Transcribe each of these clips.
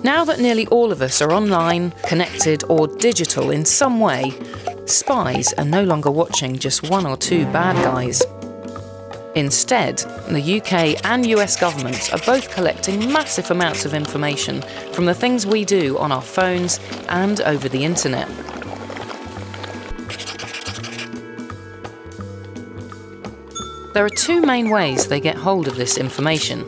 Now that nearly all of us are online, connected or digital in some way, spies are no longer watching just one or two bad guys. Instead, the UK and US governments are both collecting massive amounts of information from the things we do on our phones and over the internet. There are two main ways they get hold of this information.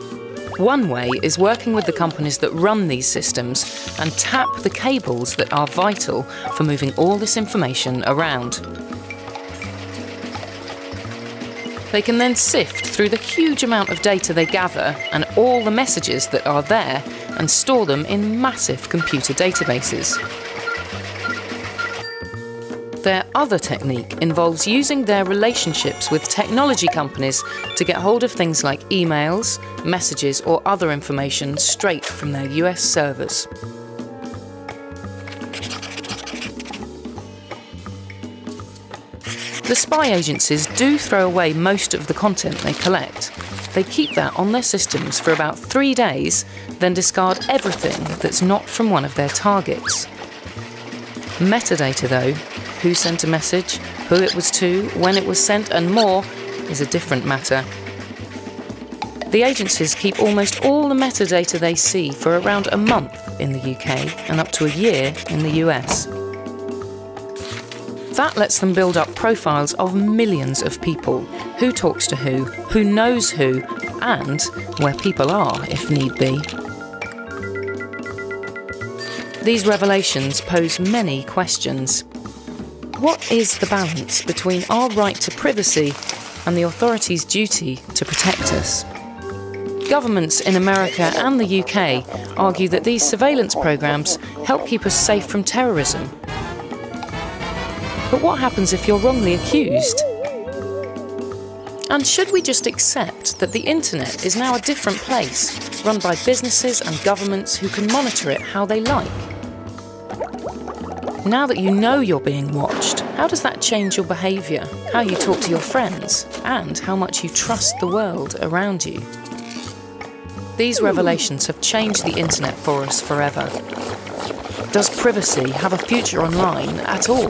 One way is working with the companies that run these systems and tap the cables that are vital for moving all this information around. They can then sift through the huge amount of data they gather and all the messages that are there and store them in massive computer databases. Their other technique involves using their relationships with technology companies to get hold of things like emails, messages or other information straight from their US servers. The spy agencies do throw away most of the content they collect. They keep that on their systems for about 3 days, then discard everything that's not from one of their targets. Metadata, though, who sent a message, who it was to, when it was sent and more, is a different matter. The agencies keep almost all the metadata they see for around a month in the UK and up to a year in the US. That lets them build up profiles of millions of people, who talks to who knows who, and where people are if need be. These revelations pose many questions. What is the balance between our right to privacy and the authorities' duty to protect us? Governments in America and the UK argue that these surveillance programs help keep us safe from terrorism. But what happens if you're wrongly accused? And should we just accept that the internet is now a different place, run by businesses and governments who can monitor it how they like? Now that you know you're being watched, how does that change your behaviour, how you talk to your friends, and how much you trust the world around you? These revelations have changed the internet for us forever. Does privacy have a future online at all?